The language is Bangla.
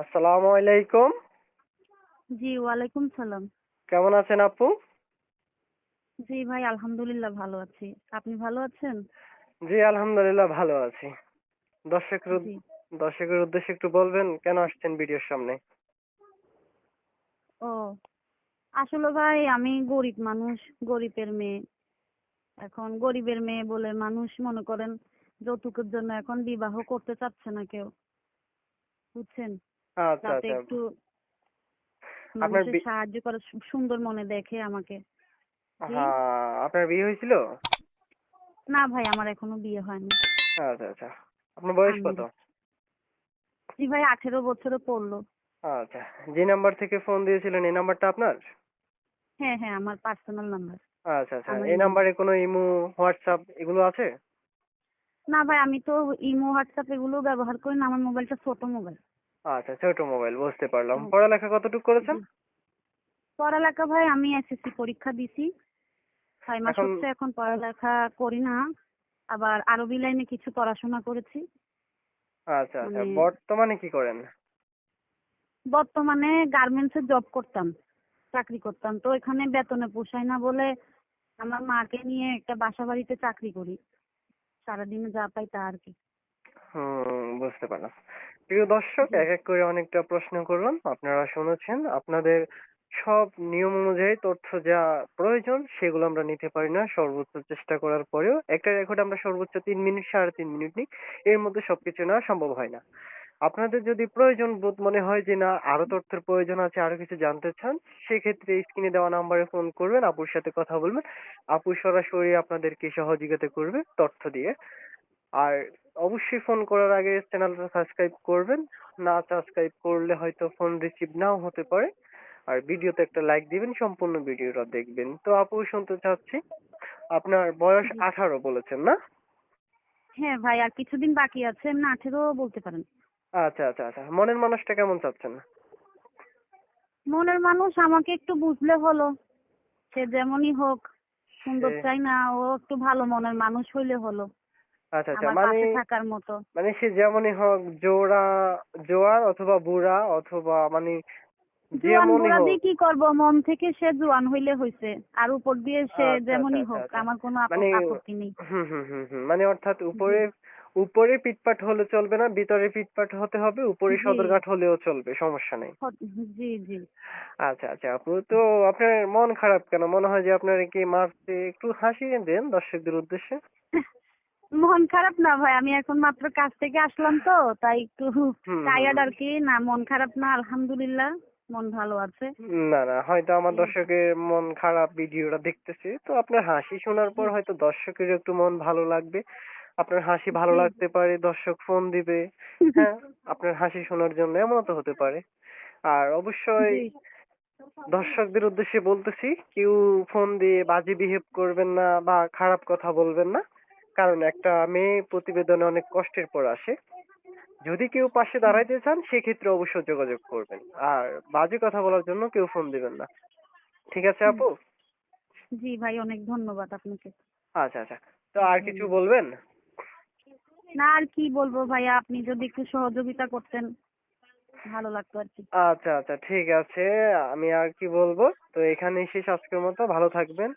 আসসালামু আলাইকুম। জি, ওয়ালাইকুম সালাম। কেমন আছেন আপু? জি ভাই, আলহামদুলিল্লাহ ভালো আছি। আপনি ভালো আছেন? জি, আলহামদুলিল্লাহ ভালো আছি। দর্শকের জি। দর্শকের উদ্দেশ্যে একটু বলবেন কেন আসছেন ভিডিওর সামনে? ও, আসলে ভাই আমি গরিব মানুষ, গরিবের মেয়ে। এখন গরিবের মেয়ে বলে মানুষ মনে করেন যৌতুকের জন্য এখন বিবাহ করতে চাচ্ছে না কেউ। বুঝছেন? আচ্ছা, যাতে আচ্ছা। একটু আপনার মানুষের সাহায্য করে সুন্দর মনে দেখে আমাকে। জি? হ্যাঁ, আপনার বিয়ে হয়েছিল? না ভাই, আমার এখনো বিয়ে হয়নি। আচ্ছা, আচ্ছা। আপনার বয়স কত? আনম্যারিড। জি ভাই, 18 বছরে পড়লো। আচ্ছা। যে নাম্বার থেকে ফোন দিয়েছিলেন এই নাম্বারটা আপনার? হ্যাঁ, হ্যাঁ, আমার পার্সোনাল নাম্বার। আচ্ছা, আচ্ছা। আমার এই এই নাম্বার। নাম্বারে কোনো ইমো, হোয়াটসঅ্যাপ এগুলো আছে? না ভাই, আমি তো ইমো, হোয়াটসঅ্যাপ এগুলো ব্যবহার করি না। আমার মোবাইলটা ছোট মোবাইল। আচ্ছা, ছোট মোবাইল বুঝতে পারলাম। পড়ালেখা কতটুকু করেছেন? জি। পড়ালেখা ভাই আমি এসএসসি পরীক্ষা দিছি। 6 মাস এখন হচ্ছে এখন পড়ালেখা করি না। আবার আরবি লাইনে কিছু পড়াশোনা করেছি। আচ্ছা, আচ্ছা। মানে বর্তমানে কি করেন? বর্তমানে গার্মেন্টসে জব করতাম, চাকরি করতাম। তো এখানে বেতনে পোষায় না বলে আমার মাকে নিয়ে একটা বাসা বাড়িতে চাকরি করি। সারাদিনে যা পাই তা আর কি। বুঝতে পারলাম। প্রিয় দর্শক, জি। এক এক করে অনেকটা প্রশ্ন করলাম, আপনারা শুনেছেন। আপনাদের সব নিয়ম অনুযায়ী তথ্য যা প্রয়োজন সেগুলো আমরা নিতে পারি না, সর্বোচ্চ চেষ্টা করার পরেও একটা রেকর্ড আমরা সর্বোচ্চ 3 মিনিট 3.5 মিনিট নিই। এর মধ্যে সবকিছু নেওয়া সম্ভব হয় না। আপনাদের যদি প্রয়োজন বোধ মনে হয় যে না আরো তথ্যের প্রয়োজন আছে, আরো কিছু জানতে চান, সেক্ষেত্রে স্ক্রিনে দেওয়া নাম্বারে ফোন করবেন, আপুর সাথে কথা বলবেন। আপু সরাসরি আপনাদেরকে সহযোগিতা করবে তথ্য দিয়ে। আর অবশ্যই ফোন করার আগে চ্যানেলটা সাবস্ক্রাইব করবেন। না সাবস্ক্রাইব করলে হয়তো ফোন রিসিভ নাও হতে পারে। আর ভিডিওতে একটা লাইক দিবেন, সম্পূর্ণ ভিডিওটা দেখবেন। তো আপু শুনতে চাচ্ছি, আপনার বয়স জি। 18 বলেছেন না? হ্যাঁ ভাই, আর কিছুদিন বাকি আছে। এমনি 18 বলতে পারেন। আচ্ছা, আচ্ছা, আচ্ছা। মনের মানুষটা কেমন চাচ্ছেন? মনের মানুষ আমাকে একটু বুঝলে হলো। সে যেমনই হোক, সে সুন্দর চাই না, ও একটু ভালো মনের মানুষ হইলে হলো। আচ্ছা, আচ্ছা। আমার মানে পাশে থাকার মতো। মানে সে যেমনই হোক, জোয়ার অথবা বুড়া অথবা মানে জুয়ান যেমনই বুড়া হোক। দিয়ে কি করব, মন থেকে সে জুয়ান হইলে হইছে। আর উপর দিয়ে সে আচ্ছা, আচ্ছা, যেমনই আচ্ছা, হোক, আচ্ছা। আমার কোনো মানে আপত্তি নেই। মানে অর্থাৎ জি, উপরে উপরে পিটপাট হলে চলবে না, ভিতরে পিটপাট হতে হবে, উপরে জি, সদরঘাট হলেও চলবে, সমস্যা নেই। জি, জি। আচ্ছা, আচ্ছা আপু, তো আপনার মন খারাপ কেন? মনে হয় যে আপনার কি মারছে? একটু হাসিয়ে দেন দর্শকদের উদ্দেশ্যে। মন খারাপ না ভাই, আমি এখন মাত্র কাজ থেকে আসলাম তো, তাই একটু হুম, হুম, টায়ার্ড হুম। আর কি। না, মন খারাপ না, আলহামদুলিল্লাহ মন ভালো আছে। না, না, হয়তো আমার এই তো। দর্শকের মন খারাপ ভিডিওটা দেখতেছে। তো আপনার হাসি শোনার জি, পর হয়তো দর্শকের একটু মন ভালো লাগবে। আপনার হাসি ভালো জি। লাগতে পারে, দর্শক ফোন দিবে। হ্যাঁ, আপনার হাসি শোনার জন্য এমনও তো হতে পারে। আর অবশ্যই জি, দর্শকদের উদ্দেশ্যে বলতেছি, কেউ ফোন দিয়ে বাজে বিহেভ করবেন না বা খারাপ কথা বলবেন না। কারণ একটা মেয়ে প্রতিবেদনে অনেক কষ্টের পর আসে। যদি কেউ পাশে দাঁড়াইতে চান সেক্ষেত্রে অবশ্যই যোগাযোগ করবেন। আর বাজে কথা বলার জন্য কেউ ফোন দিবেন না। ঠিক আছে আপু? জি ভাই, অনেক ধন্যবাদ আপনাকে। আচ্ছা, আচ্ছা। তো আর কিছু ধন্যবাদ। বলবেন? না, আর কি বলবো ভাইয়া, আপনি যদি একটু সহযোগিতা করতেন ভালো লাগতো আর কি। আচ্ছা, আচ্ছা, ঠিক আছে। আমি আর কি বলবো? তো এখানেই শেষ আজকের মতো। ভালো থাকবেন।